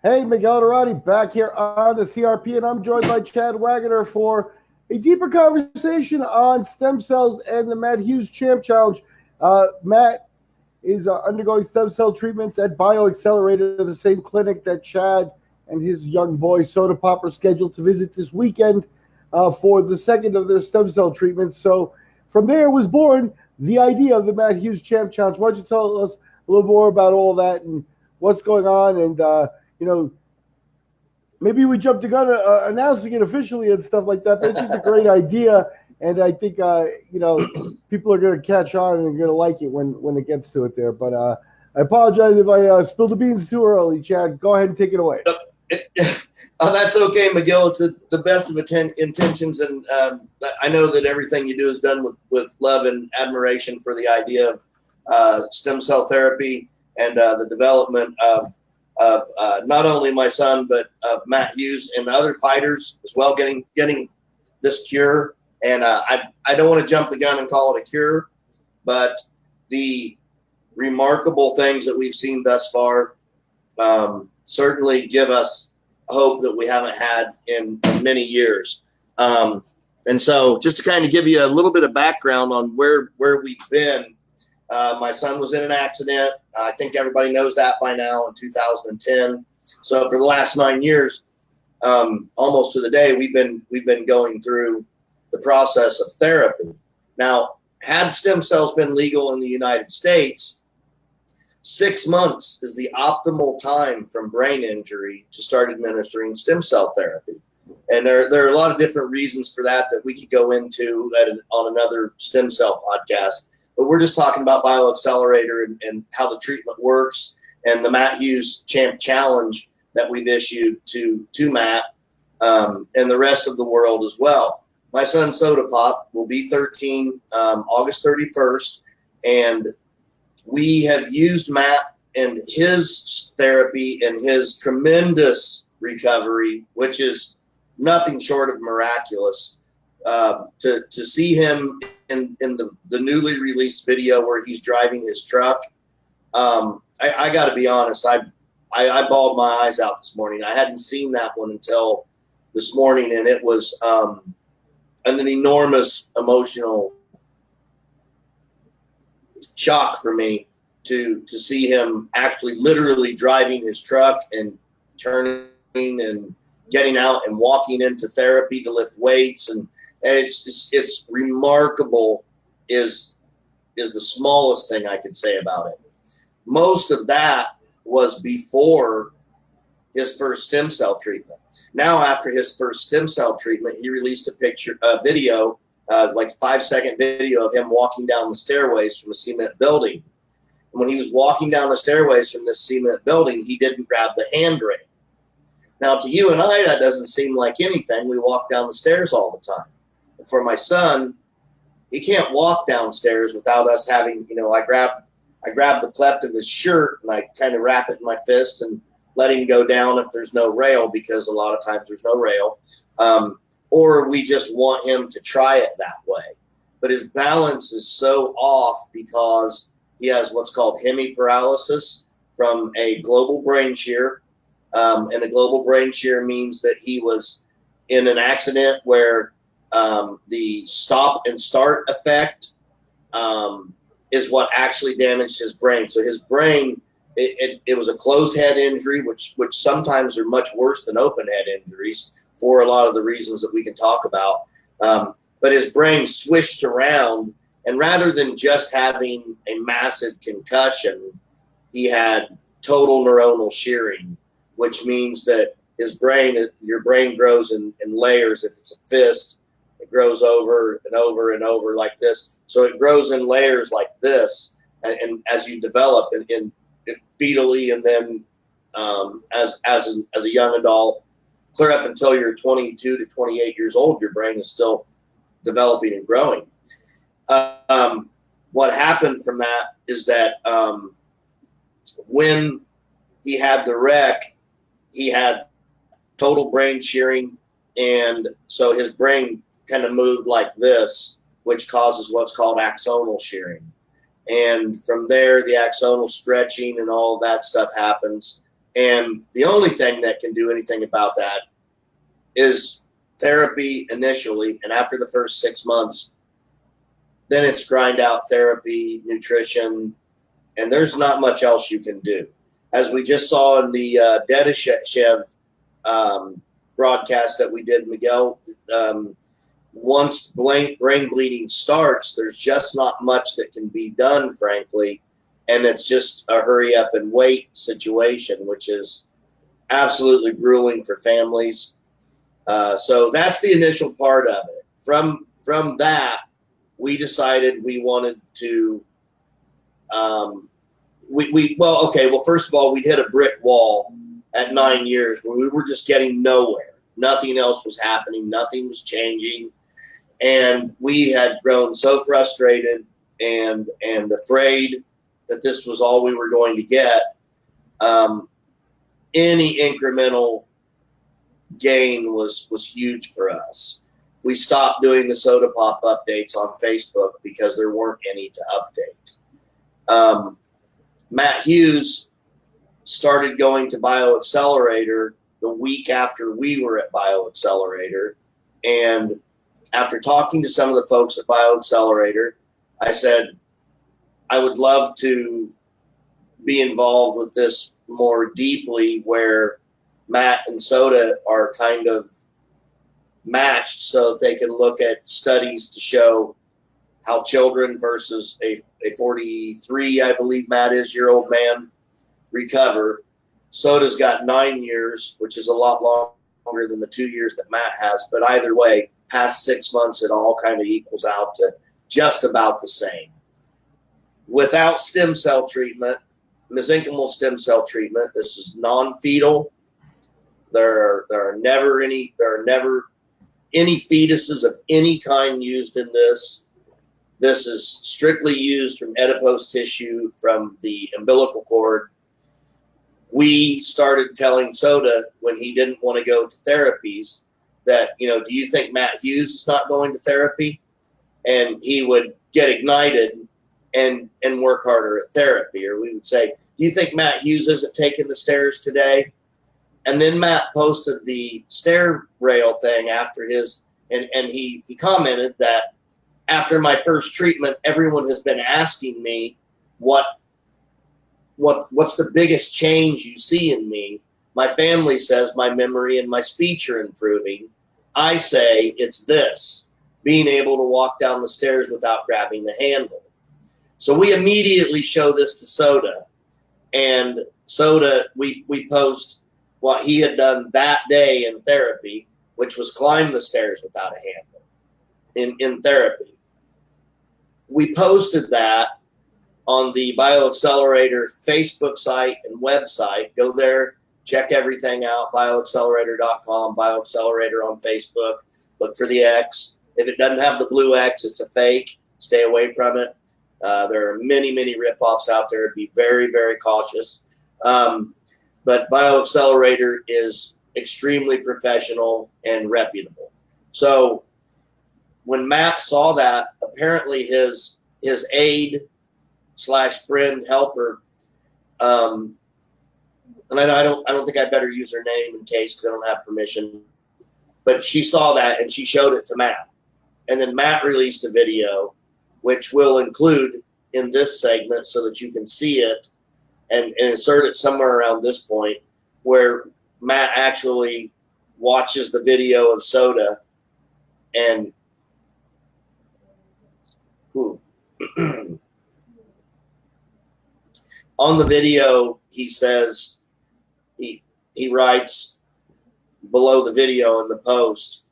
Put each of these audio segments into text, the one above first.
Hey, Miguel Dorati back here on the CRP, and I'm joined by Chad Wagoner for a deeper conversation on stem cells and the Matt Hughes Champ Challenge. Matt is undergoing stem cell treatments at BioAccelerator, the same clinic that Chad and his young boy Soda Pop are scheduled to visit this weekend for the second of their stem cell treatments. So from there was born the idea of the Matt Hughes Champ Challenge. Why don't you tell us a little more about all that and what's going on and you know, maybe we jumped the gun announcing it officially and stuff like that. But it's just a great idea, and I think people are going to catch on and they're going to like it when it gets to it there. But I apologize if I spilled the beans too early, Chad. Go ahead and take it away. Oh, that's okay, Miguel. It's the best of intentions, and I know that everything you do is done with love and admiration for the idea of stem cell therapy and the development of not only my son, but Matt Hughes and other fighters as well, getting this cure. And I don't want to jump the gun and call it a cure, but the remarkable things that we've seen thus far certainly give us hope that we haven't had in many years. And so just to kind of give you a little bit of background on where we've been, my son was in an accident. I think everybody knows that by now, in 2010. So for the last 9 years, almost to the day, we've been going through the process of therapy. Now, had stem cells been legal in the United States, 6 months is the optimal time from brain injury to start administering stem cell therapy. And there are a lot of different reasons for that we could go into on another stem cell podcast. But we're just talking about BioAccelerator and how the treatment works, and the Matt Hughes Champ Challenge that we've issued to Matt and the rest of the world as well. My son Soda Pop will be 13 August 31st, and we have used Matt and his therapy and his tremendous recovery, which is nothing short of miraculous, to see him in the newly released video where he's driving his truck. I got to be honest, I bawled my eyes out this morning. I hadn't seen that one until this morning, and it was an enormous emotional shock for me to see him actually literally driving his truck and turning and getting out and walking into therapy to lift weights. And it's remarkable is the smallest thing I could say about it. Most of that was before his first stem cell treatment. Now, after his first stem cell treatment, he released a video, like 5-second video of him walking down the stairways from a cement building. And when he was walking down the stairways from this cement building, he didn't grab the handrail. Now, to you and I, that doesn't seem like anything. We walk down the stairs all the time. And for my son, he can't walk downstairs without us having, I grab the cleft of his shirt and I kind of wrap it in my fist and let him go down if there's no rail, because a lot of times there's no rail. Or we just want him to try it that way. But his balance is so off because he has what's called hemiparalysis from a global brain shear. And a global brain shear means that he was in an accident where the stop and start effect is what actually damaged his brain. So his brain, it was a closed head injury, which sometimes are much worse than open head injuries for a lot of the reasons that we can talk about. But his brain swished around, and rather than just having a massive concussion, he had total neuronal shearing, which means that your brain grows in layers. If it's a fist, it grows over and over and over like this. So it grows in layers like this, and as you develop in fetally, and then as a young adult, clear up until you're 22 to 28 years old, your brain is still developing and growing. What happened from that is that when he had the wreck, he had total brain shearing, and so his brain kind of moved like this, which causes what's called axonal shearing. And from there, the axonal stretching and all of that stuff happens. And the only thing that can do anything about that is therapy initially, and after the first 6 months, then it's grind out therapy, nutrition, and there's not much else you can do. As we just saw in the Dedishev broadcast that we did, Miguel, once brain bleeding starts, there's just not much that can be done, frankly, and it's just a hurry up and wait situation, which is absolutely grueling for families. So that's the initial part of it. From that, we decided we wanted to. Well, first of all, we'd hit a brick wall at 9 years where we were just getting nowhere. Nothing else was happening. Nothing was changing. And we had grown so frustrated and afraid that this was all we were going to get. Any incremental gain was huge for us. We stopped doing the soda pop updates on Facebook because there weren't any to update. Matt Hughes started going to BioAccelerator the week after we were at BioAccelerator. And after talking to some of the folks at BioAccelerator, I said, I would love to be involved with this more deeply, where Matt and Soda are kind of matched so that they can look at studies to show how children versus a 43, I believe Matt is, year old man, recover. Soda's got 9 years, which is a lot longer than the 2 years that Matt has. But either way, past 6 months, it all kind of equals out to just about the same. Without stem cell treatment, mesenchymal stem cell treatment, this is non-fetal. There are never any fetuses of any kind used in this. This is strictly used from adipose tissue from the umbilical cord. We started telling Soda when he didn't want to go to therapies that, do you think Matt Hughes is not going to therapy? And he would get ignited and work harder at therapy. Or we would say, do you think Matt Hughes isn't taking the stairs today? And then Matt posted the stair rail thing after his, and he commented that after my first treatment, everyone has been asking me what's the biggest change you see in me. My family says my memory and my speech are improving. I say it's this, being able to walk down the stairs without grabbing the handle. So we immediately show this to Soda, and Soda, we post what he had done that day in therapy, which was climb the stairs without a handle in therapy. We posted that on the BioAccelerator Facebook site and website. Go there, check everything out, bioaccelerator.com, BioAccelerator on Facebook. Look for the X. If it doesn't have the blue X, it's a fake. Stay away from it. There are many, many ripoffs out there. Be very, very cautious. But BioAccelerator is extremely professional and reputable. So when Matt saw that, apparently his aide / friend helper, and I don't think I better use her name in case because I don't have permission, but she saw that and she showed it to Matt. And then Matt released a video, which we'll include in this segment so that you can see it and insert it somewhere around this point, where Matt actually watches the video of Soda and on the video, he says, he writes below the video in the post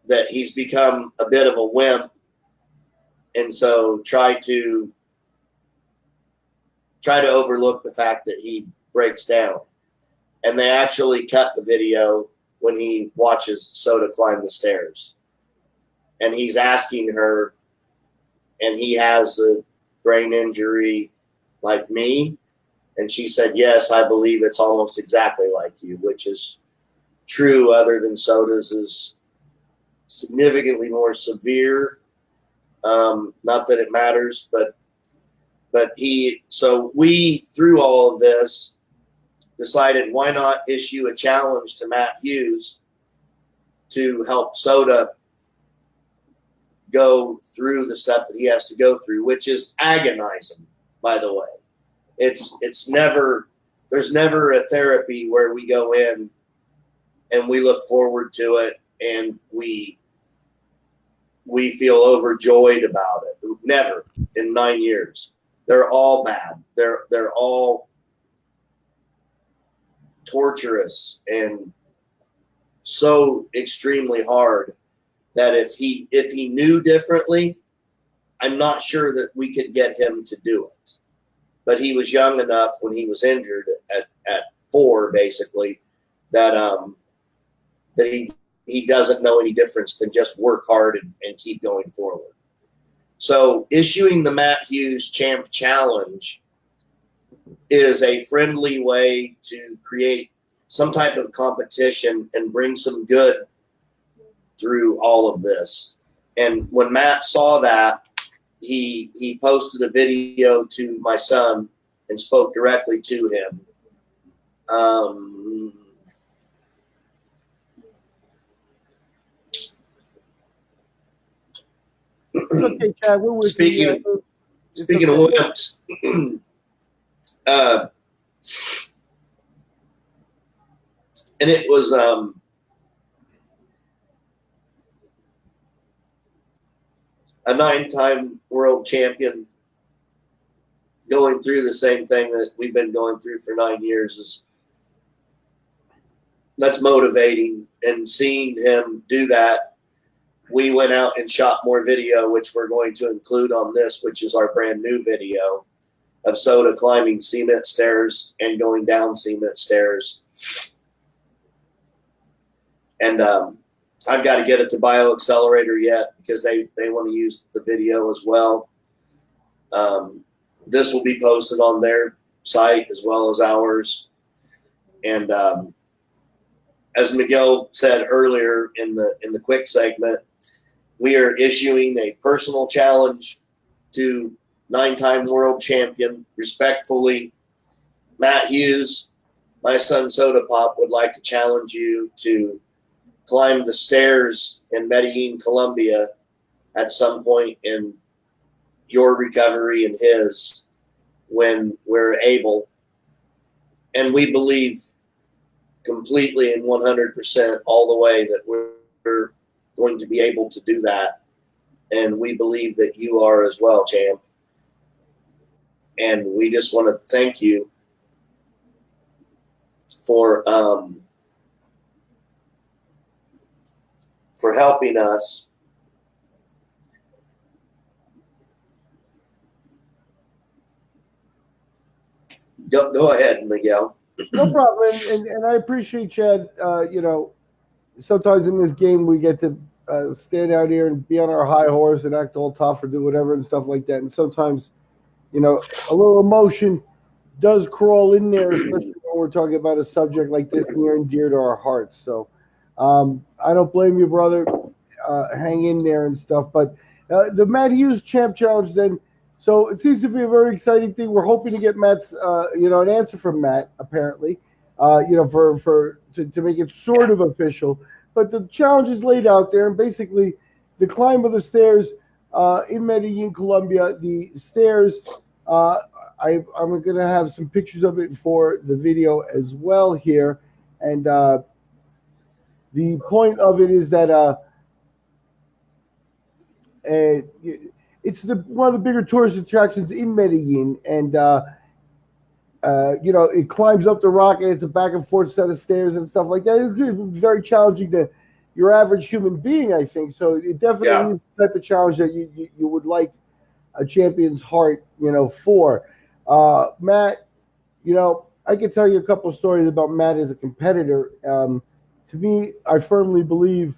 that he's become a bit of a wimp, and so try to overlook the fact that he breaks down. And they actually cut the video when he watches Soda climb the stairs. And he's asking her, and he has a brain injury like me? And she said, yes, I believe it's almost exactly like you, which is true, other than Soda's is significantly more severe. Not that it matters, but so we, through all of this, decided why not issue a challenge to Matt Hughes to help Soda go through the stuff that he has to go through, which is agonizing, by the way. It's never, there's never a therapy where we go in and we look forward to it and we feel overjoyed about it. Never in 9 years. They're all bad. They're all torturous and so extremely hard that if he knew differently, I'm not sure that we could get him to do it. But he was young enough when he was injured at 4, basically, that that he doesn't know any difference than just work hard and keep going forward. So issuing the Matt Hughes Champ Challenge is a friendly way to create some type of competition and bring some good through all of this. And when Matt saw that, he posted a video to my son and spoke directly to him. Okay, Chad, we're with Speaking you. Speaking of wimps, and it was a 9-time world champion going through the same thing that we've been going through for 9 years. That's motivating, and seeing him do that, we went out and shot more video, which we're going to include on this, which is our brand new video of Soda climbing cement stairs and going down cement stairs. And I've got to get it to BioAccelerator yet because they want to use the video as well. This will be posted on their site as well as ours. And as Miguel said earlier in the quick segment, we are issuing a personal challenge to 9-time world champion, respectfully, Matt Hughes. My son Soda Pop would like to challenge you to climb the stairs in Medellin, Colombia at some point in your recovery and his when we're able. And we believe completely and 100% all the way that we're going to be able to do that. And we believe that you are as well, champ. And we just want to thank you for helping us. Go ahead, Miguel. No problem, and I appreciate, Chad. You know, sometimes in this game we get to stand out here and be on our high horse and act all tough or do whatever and stuff like that. And sometimes, you know, a little emotion does crawl in there, especially when we're talking about a subject like this near and dear to our hearts. So I don't blame you, brother. Hang in there and stuff. But the Matt Hughes Champ Challenge then. So it seems to be a very exciting thing. We're hoping to get Matt's, you know, an answer from Matt, apparently, you know, to make it sort of official. But the challenge is laid out there, and basically, the climb of the stairs in Medellin, Colombia. The stairs. I'm going to have some pictures of it for the video as well here, and the point of it is that it's one of the bigger tourist attractions in Medellin, and you know, it climbs up the rock, and it's a back and forth set of stairs and stuff like that. It's very challenging to your average human being, I think. So it definitely is the type of challenge that you would like a champion's heart, you know, for. Matt, you know, I could tell you a couple of stories about Matt as a competitor. To me, I firmly believe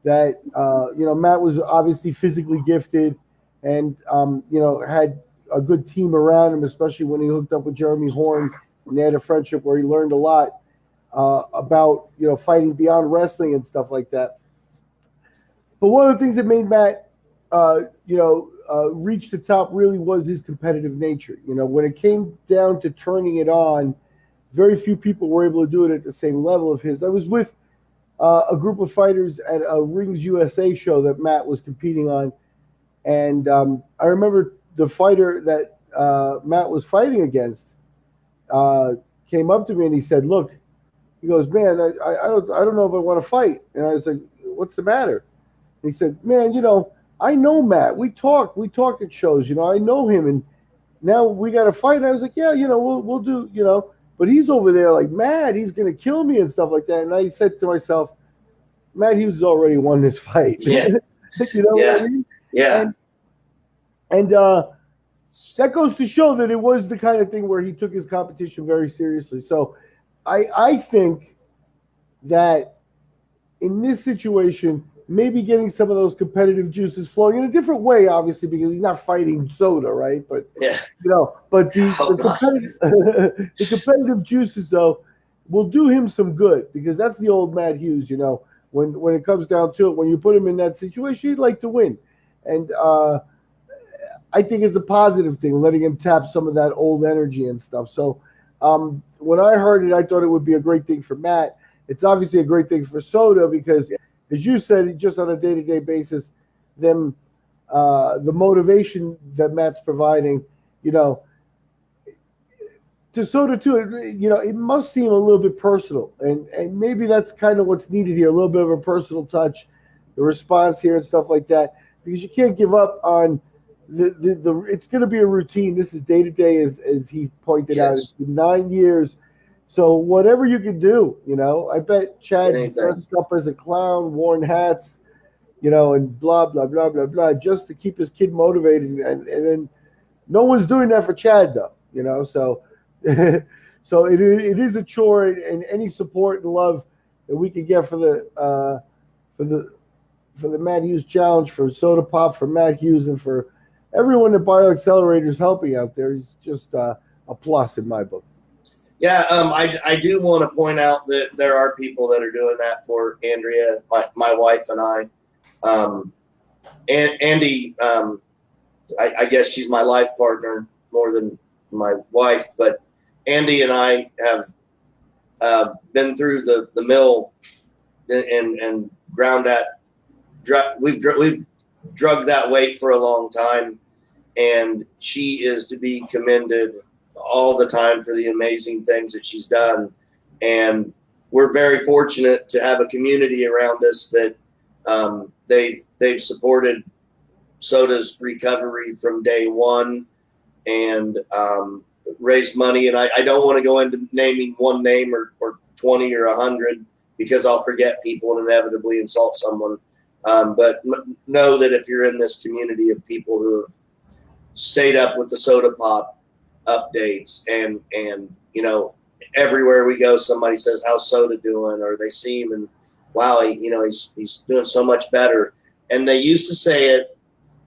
that you know, Matt was obviously physically gifted, and you know, had a good team around him, especially when he hooked up with Jeremy Horn, and they had a friendship where he learned a lot about, you know, fighting beyond wrestling and stuff like that. But one of the things that made Matt, you know, reach the top really was his competitive nature. You know, when it came down to turning it on, very few people were able to do it at the same level of his. I was with a group of fighters at a Rings USA show that Matt was competing on, and I remember the fighter that Matt was fighting against came up to me and he said, "Look," he goes, "Man, I don't know if I want to fight." And I was like, "What's the matter?" And he said, "Man, I know Matt. We talk at shows. I know him, and now we got to fight." And I was like, "Yeah, we'll do, But he's over there like mad. He's gonna kill me and stuff like that." And I said to myself, Matt Hughes has already won this fight. Yeah. What I mean? Yeah. And that goes to show that it was the kind of thing where he took his competition very seriously. So I think that in this situation, maybe getting some of those competitive juices flowing in a different way, obviously, because he's not fighting soda, right? But yeah. But the competitive juices though will do him some good, because that's the old Matt Hughes. When it comes down to it, when you put him in that situation, he'd like to win, and I think it's a positive thing, letting him tap some of that old energy and stuff. So when I heard it, I thought it would be a great thing for Matt. It's obviously a great thing for Soda because, as you said, just on a day-to-day basis, the motivation that Matt's providing, to Soda too, it must seem a little bit personal, and maybe that's kind of what's needed here, a little bit of a personal touch, the response here and stuff like that, because you can't give up on the it's going to be a routine. This is day to day, as he pointed out. It's been 9 years. So whatever you can do, I bet Chad's dressed up as a clown, worn hats, and blah, blah, blah, blah, blah, just to keep his kid motivated. And then no one's doing that for Chad, though, so so it is a chore, and any support and love that we can get for the Matt Hughes Challenge, for Soda Pop, for Matt Hughes, and for everyone that BioAccelerator is helping out there is just a plus in my book. Yeah, I do want to point out that there are people that are doing that for Andrea, my wife, and I. And Andy, I guess she's my life partner more than my wife, but Andy and I have been through the mill and ground that. We've drugged that weight for a long time, and she is to be commended all the time for the amazing things that she's done. And we're very fortunate to have a community around us that they've supported Soda's recovery from day one, and raised money. And I don't want to go into naming one name or 20 or 100, because I'll forget people and inevitably insult someone. But know that if you're in this community of people who have stayed up with the Soda Pop updates, and everywhere we go, somebody says, "How's Soda doing?" Or they see him and, wow, he's doing so much better. And they used to say it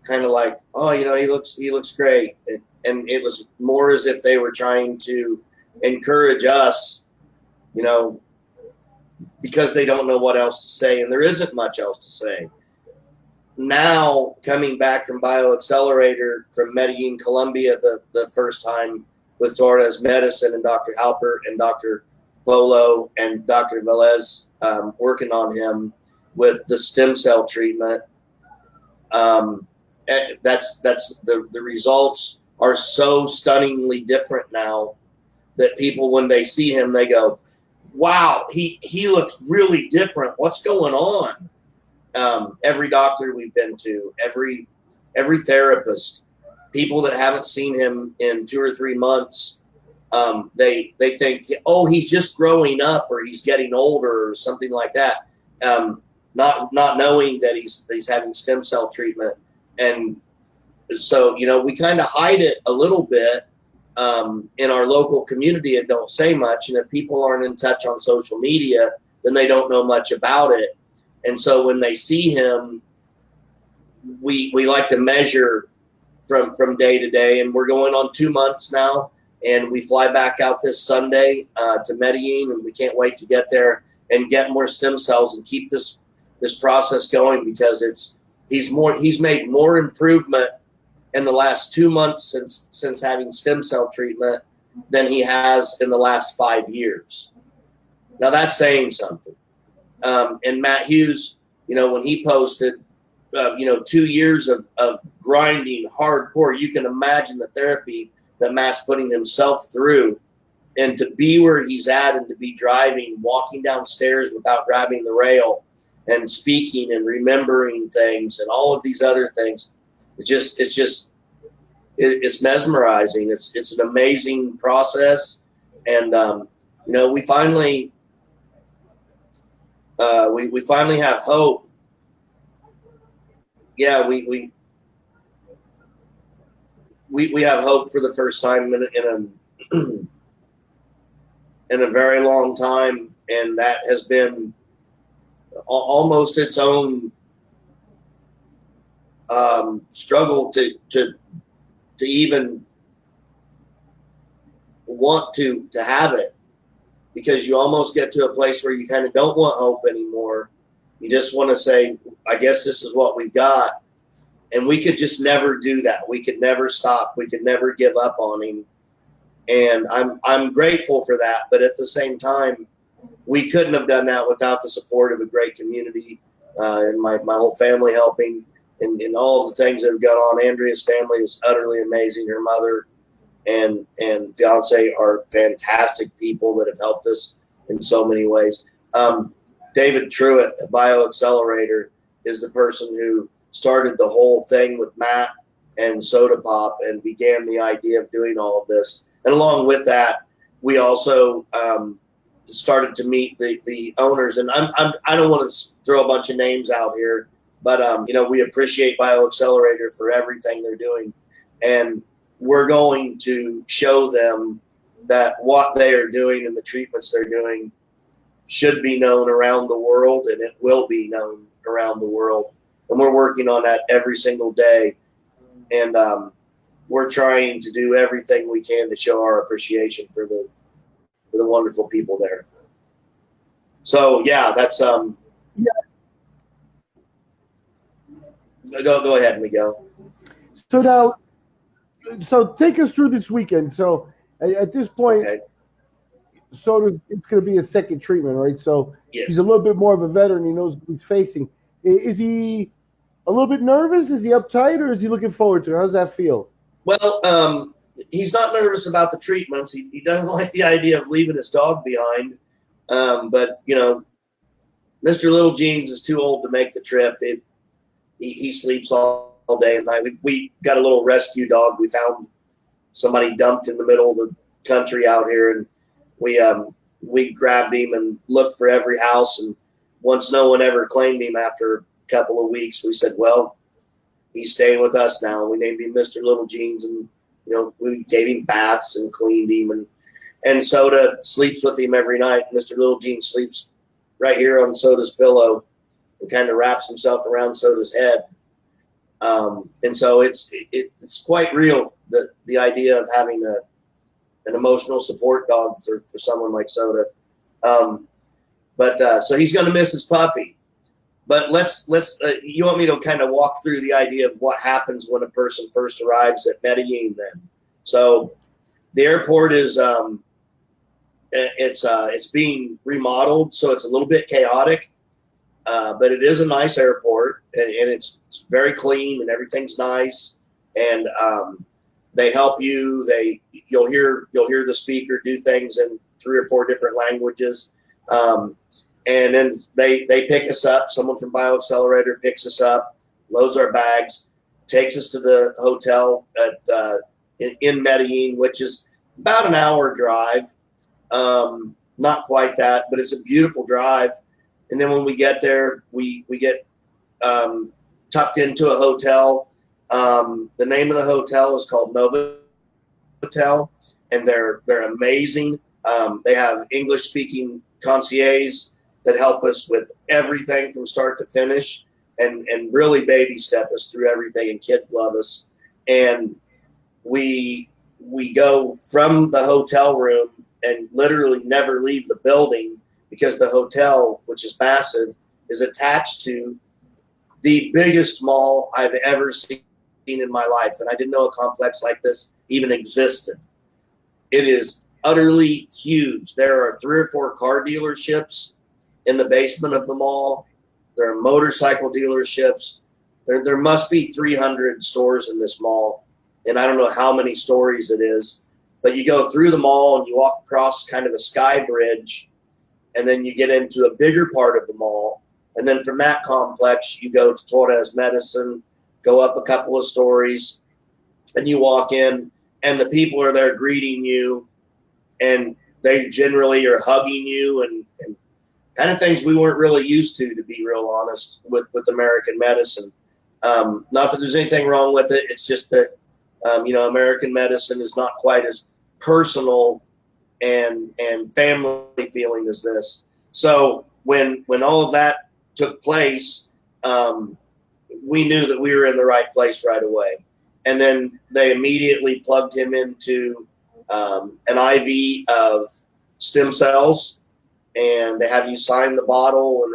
kind of like, "Oh, he looks great," and it was more as if they were trying to encourage us, because they don't know what else to say, and there isn't much else to say. Now, coming back from BioAccelerator from Medellin, Colombia, the first time with Torres Medicine and Dr. Halpert and Dr. Polo and Dr. Velez working on him with the stem cell treatment, that's the results are so stunningly different now that people, when they see him, they go, "Wow, he looks really different. What's going on?" Every doctor we've been to, every therapist, people that haven't seen him in 2 or 3 months, they think, "Oh, he's just growing up, or he's getting older," or something like that, not knowing that he's having stem cell treatment. And so, we kind of hide it a little bit in our local community and don't say much. And if people aren't in touch on social media, then they don't know much about it. And so when they see him, we like to measure from day to day. And we're going on 2 months now, and we fly back out this Sunday to Medellin, and we can't wait to get there and get more stem cells and keep this process going, because he's made more improvement in the last 2 months since having stem cell treatment than he has in the last 5 years. Now that's saying something. And Matt Hughes, when he posted, 2 years of grinding hardcore, you can imagine the therapy that Matt's putting himself through, and to be where he's at and to be driving, walking downstairs without grabbing the rail and speaking and remembering things and all of these other things. It's mesmerizing. It's an amazing process. And, we finally have hope. Yeah, we have hope for the first time in a very long time, and that has been almost its own struggle to even want to have it, because you almost get to a place where you kind of don't want hope anymore. You just want to say, I guess this is what we've got. And we could just never do that. We could never stop. We could never give up on him. And I'm grateful for that. But at the same time, we couldn't have done that without the support of a great community and my whole family helping and all of the things that have gone on. Andrea's family is utterly amazing. Her mother and fiance are fantastic people that have helped us in so many ways. David Truitt at BioAccelerator is the person who started the whole thing with Matt and Soda Pop and began the idea of doing all of this. And along with that, we also started to meet the owners. And I don't want to throw a bunch of names out here, but we appreciate BioAccelerator for everything they're doing. And we're going to show them that what they are doing and the treatments they're doing should be known around the world, and it will be known around the world. And we're working on that every single day. And we're trying to do everything we can to show our appreciation for the wonderful people there. So yeah, that's Go ahead, Miguel. So take us through this weekend. So at this point, Okay. Soda, it's going to be his second treatment, right? So Yes. He's a little bit more of a veteran. He knows what he's facing. Is he a little bit nervous? Is he uptight, or is he looking forward to it? How does that feel? Well, he's not nervous about the treatments. He doesn't like the idea of leaving his dog behind. But, Mr. Little Jeans is too old to make the trip. He sleeps all day and night. We got a little rescue dog we found somebody dumped in the middle of the country out here, and we grabbed him and looked for every house. And once no one ever claimed him after a couple of weeks, we said, well, he's staying with us now. We named him Mr. Little Jeans, and we gave him baths and cleaned him, and Soda sleeps with him every night. Mr. Little Jeans sleeps right here on Soda's pillow and kind of wraps himself around Soda's head. And so it's quite real, the idea of having an emotional support dog for someone like Soda. So he's going to miss his puppy. But let's you want me to kind of walk through the idea of what happens when a person first arrives at Medellin then. So the airport is it's being remodeled, so it's a little bit chaotic. But it is a nice airport, and it's very clean, and everything's nice. And they help you. You'll hear the speaker do things in 3 or 4 different languages. And then they pick us up. Someone from BioAccelerator picks us up, loads our bags, takes us to the hotel in Medellin, which is about an hour drive. Not quite that, but it's a beautiful drive. And then when we get there, we get tucked into a hotel. The name of the hotel is called Nova Hotel, and they're amazing. They have English-speaking concierges that help us with everything from start to finish, and really baby step us through everything and kid glove us. And we go from the hotel room and literally never leave the building, because the hotel, which is massive, is attached to the biggest mall I've ever seen in my life. And I didn't know a complex like this even existed. It is utterly huge. There are 3 or 4 car dealerships in the basement of the mall. There are motorcycle dealerships. There must be 300 stores in this mall, and I don't know how many stories it is. But you go through the mall and you walk across kind of a sky bridge, and then you get into a bigger part of the mall. And then from that complex, you go to Torres Medicine, go up a couple of stories, and you walk in, and the people are there greeting you, and they generally are hugging you and kind of things we weren't really used to be real honest, with American medicine. Not that there's anything wrong with it. It's just that, American medicine is not quite as personal and family feeling as this. So when all of that took place, we knew that we were in the right place right away. And then they immediately plugged him into an IV of stem cells, and they have you sign the bottle and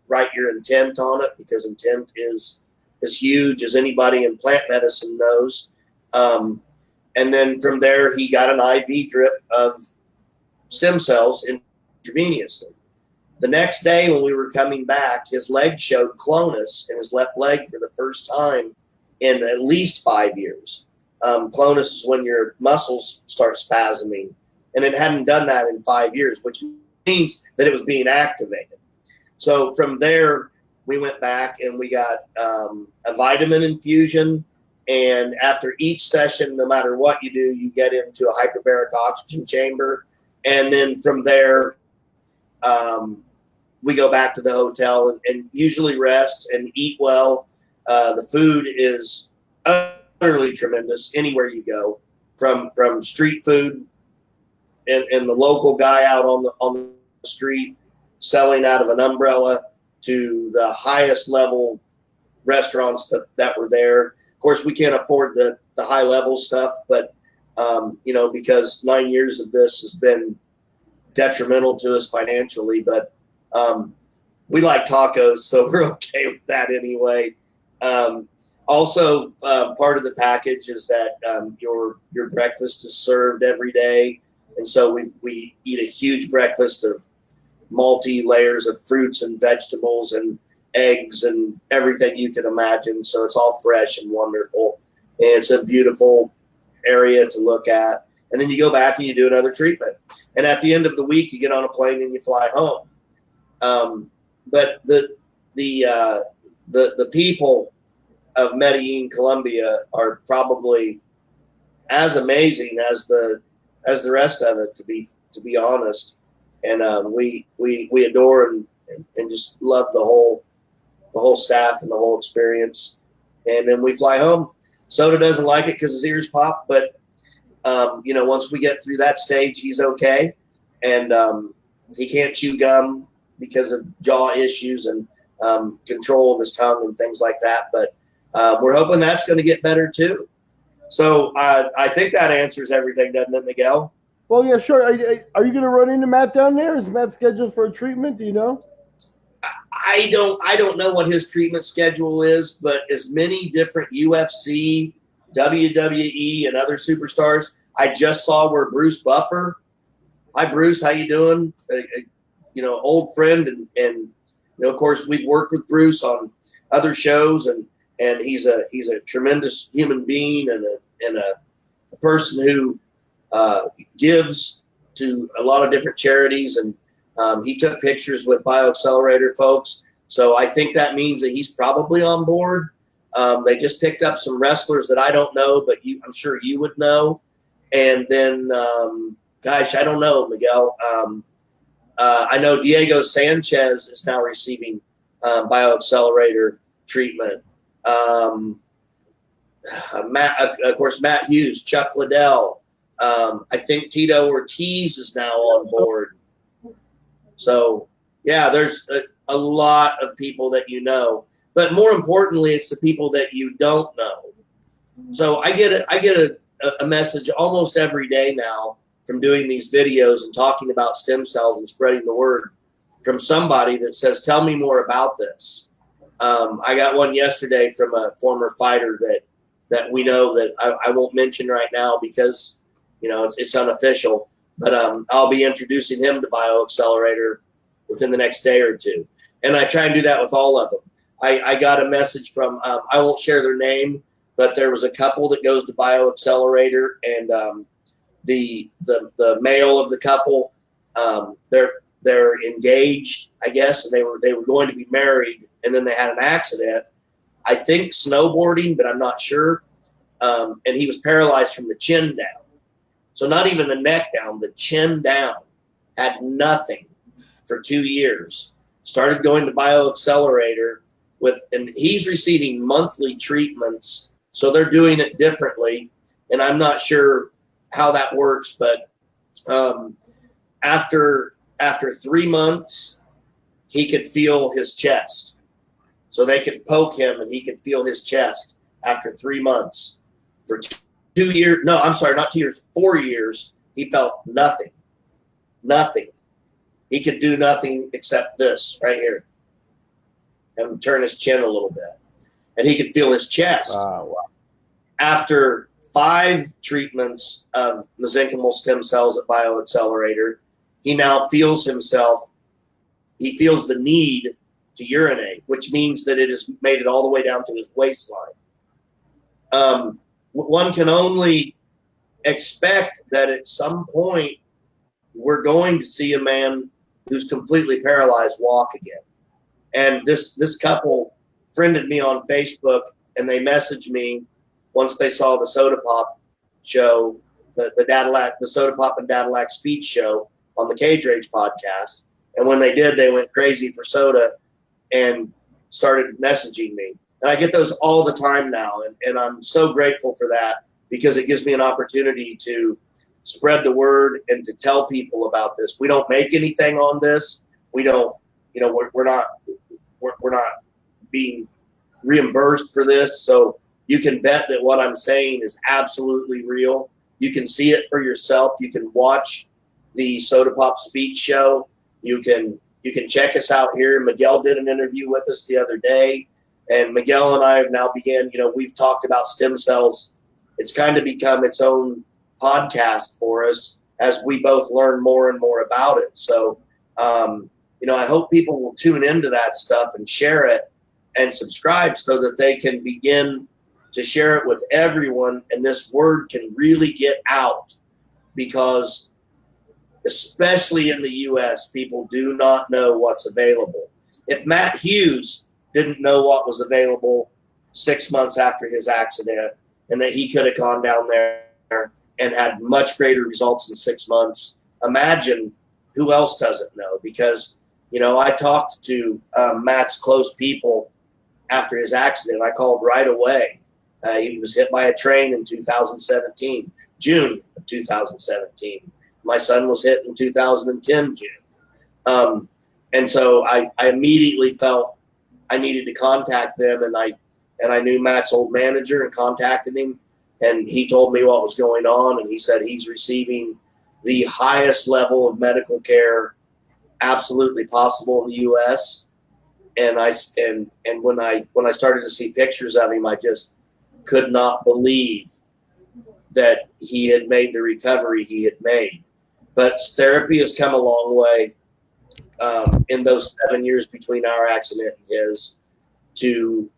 write your intent on it, because intent is as huge as anybody in plant medicine knows. And then from there, he got an IV drip of stem cells intravenously. The next day when we were coming back, his leg showed clonus in his left leg for the first time in at least 5 years. Clonus is when your muscles start spasming, and it hadn't done that in 5 years, which means that it was being activated. So from there, we went back and we got a vitamin infusion. And after each session, no matter what you do, you get into a hyperbaric oxygen chamber. And then from there, we go back to the hotel and usually rest and eat well. The food is utterly tremendous anywhere you go, from street food and the local guy out on the street selling out of an umbrella to the highest level restaurants that were there. Of course, we can't afford the high level stuff, but because 9 years of this has been detrimental to us financially, but we like tacos, so we're okay with that anyway. Also, part of the package is that your breakfast is served every day, and so we eat a huge breakfast of multi-layers of fruits and vegetables and eggs and everything you can imagine. So it's all fresh and wonderful, and it's a beautiful area to look at. And then you go back and you do another treatment, and at the end of the week, you get on a plane and you fly home. But the people of Medellin, Colombia, are probably as amazing as the rest of it, to be honest. And we adore and just love the whole staff and the whole experience. And then we fly home. Soda doesn't like it because his ears pop, but once we get through that stage, he's okay. And he can't chew gum because of jaw issues and control of his tongue and things like that. But we're hoping that's going to get better too. So I think that answers everything, doesn't it, Miguel? Well, yeah, sure. Are you going to run into Matt down there? Is Matt scheduled for a treatment? Do you know? I don't know what his treatment schedule is, but as many different UFC, WWE, and other superstars, I just saw where Bruce Buffer. Hi, Bruce. How you doing? Old friend, and of course we've worked with Bruce on other shows, and he's a tremendous human being and a person who gives to a lot of different charities, and he took pictures with BioAccelerator folks. So I think that means that he's probably on board. They just picked up some wrestlers that I don't know, but I'm sure you would know. And then, I don't know, Miguel. I know Diego Sanchez is now receiving BioAccelerator treatment. Of course, Matt Hughes, Chuck Liddell. I think Tito Ortiz is now on board. So, yeah, there's a lot of people that you know. But more importantly, it's the people that you don't know. So I get a message almost every day now from doing these videos and talking about stem cells and spreading the word from somebody that says, tell me more about this. I got one yesterday from a former fighter that we know that I won't mention right now because it's unofficial, but I'll be introducing him to BioAccelerator within the next day or two. And I try and do that with all of them. I got a message from, I won't share their name, but there was a couple that goes to BioAccelerator, and the male of the couple, they're engaged, I guess, and they were going to be married, and then they had an accident. I think snowboarding, but I'm not sure. And he was paralyzed from the chin down. So not even the neck down, the chin down. Had nothing for 2 years. Started going to BioAccelerator and he's receiving monthly treatments. So they're doing it differently. And I'm not sure how that works, but after 3 months, he could feel his chest. So they could poke him and he could feel his chest after 3 months. For 2 years, no, I'm sorry, not 2 years, 4 years, he felt nothing. Nothing. He could do nothing except this right here and turn his chin a little bit. And he could feel his chest. Wow. After 5 treatments of mesenchymal stem cells at BioAccelerator, he now feels himself, he feels the need to urinate, which means that it has made it all the way down to his waistline. One can only expect that at some point we're going to see a man who's completely paralyzed walk again. And this couple friended me on Facebook, and they messaged me once they saw the Soda Pop show, the Soda Pop and Dadillac speech show on the Cage Rage podcast. And when they did, they went crazy for soda and started messaging me. And I get those all the time now, and I'm so grateful for that, because it gives me an opportunity to spread the word and to tell people about this. We don't make anything on this. We don't, we're not being reimbursed for this. So you can bet that what I'm saying is absolutely real. You can see it for yourself. You can watch the Soda Pop speech show. You can check us out here. Miguel did an interview with us the other day, and Miguel and I have now began, we've talked about stem cells. It's kind of become its own podcast for us as we both learn more and more about it. So, I hope people will tune into that stuff and share it and subscribe so that they can begin to share it with everyone, and this word can really get out, because especially in the U.S., people do not know what's available. If Matt Hughes didn't know what was available 6 months after his accident, and that he could have gone down there and had much greater results in 6 months, imagine who else doesn't know. Because, I talked to Matt's close people after his accident. I called right away. He was hit by a train in 2017, June of 2017. My son was hit in 2010, June. And so I immediately felt I needed to contact them, and I knew Matt's old manager and contacted him, and he told me what was going on, and he said he's receiving the highest level of medical care absolutely possible in the U.S. And when I started to see pictures of him, I just could not believe that he had made the recovery he had made. But therapy has come a long way in those 7 years between our accident and his to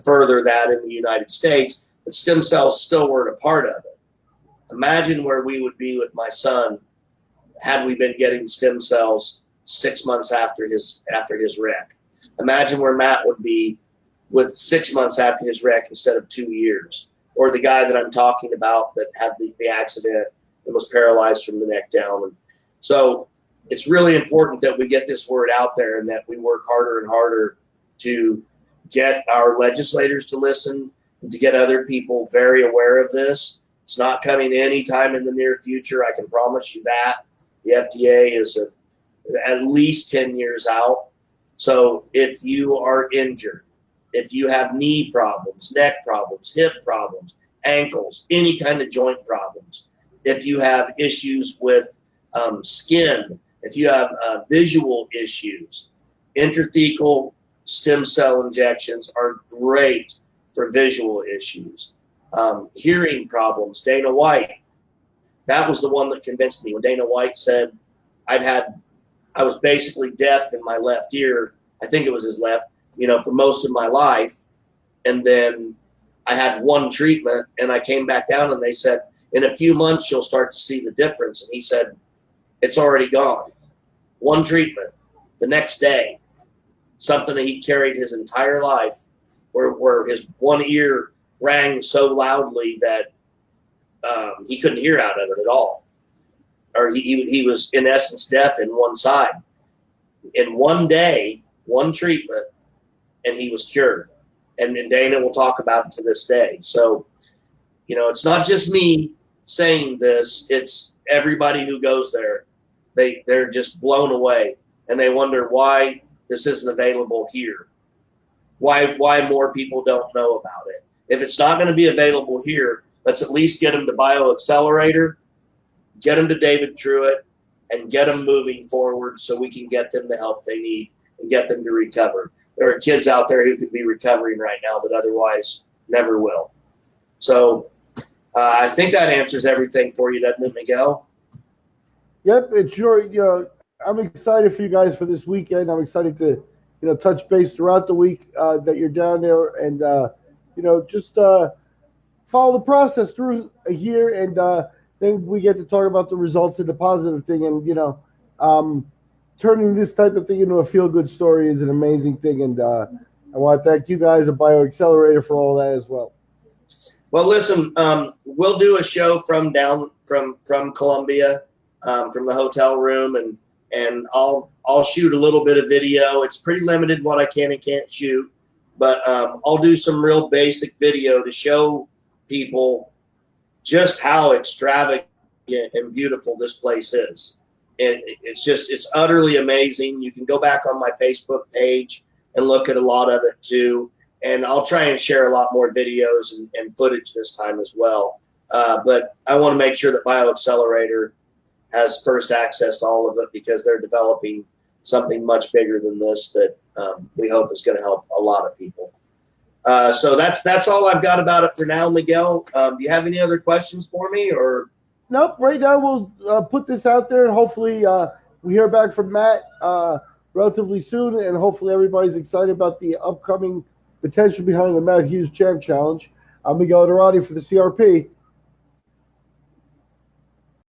further that in the United States. But stem cells still weren't a part of it. Imagine where we would be with my son had we been getting stem cells 6 months after his wreck. Imagine where Matt would be with 6 months after his wreck instead of 2 years. Or the guy that I'm talking about that had the accident and was paralyzed from the neck down. And so it's really important that we get this word out there, and that we work harder and harder to get our legislators to listen and to get other people very aware of this. It's not coming anytime in the near future. I can promise you that. The FDA is at least 10 years out. So if you are injured, if you have knee problems, neck problems, hip problems, ankles, any kind of joint problems, if you have issues with skin, if you have visual issues, intrathecal stem cell injections are great for visual issues. Hearing problems, Dana White that was the one that convinced me. When Dana White said I was basically deaf in my left ear, I think it was his left, for most of my life. And then I had one treatment and I came back down and they said, in a few months, you'll start to see the difference. And he said, it's already gone. One treatment. The next day, something that he carried his entire life, where his one ear rang so loudly that he couldn't hear out of it at all. Or he was, in essence, deaf in one side. In one day, one treatment, and he was cured. And Dana will talk about it to this day. So, it's not just me saying this. It's everybody who goes there. They're just blown away, and they wonder why this isn't available here. Why more people don't know about it. If it's not going to be available here, let's at least get them to BioAccelerator, get them to David Truitt, and get them moving forward so we can get them the help they need and get them to recover. There are kids out there who could be recovering right now that otherwise never will. So I think that answers everything for you, doesn't it, Miguel? Yep, it's sure. I'm excited for you guys for this weekend. I'm excited to, touch base throughout the week that you're down there, and just follow the process through here, and then we get to talk about the results and the positive thing, and turning this type of thing into a feel-good story is an amazing thing, and I want to thank you guys at BioAccelerator for all that as well. Well, listen, we'll do a show from Colombia, from the hotel room, and I'll shoot a little bit of video. It's pretty limited what I can and can't shoot, but I'll do some real basic video to show people just how extravagant and beautiful this place is. And it's utterly amazing. You can go back on my Facebook page and look at a lot of it too. And I'll try and share a lot more videos and footage this time as well. But I want to make sure that BioAccelerator has first access to all of it, because they're developing something much bigger than this that we hope is going to help a lot of people. So that's all I've got about it for now, Miguel. Do you have any other questions for me, or? Nope. Right now we'll put this out there, and hopefully we hear back from Matt relatively soon, and hopefully everybody's excited about the upcoming potential behind the Matt Hughes Champ Challenge. I'm Miguel Dorati for the CRP.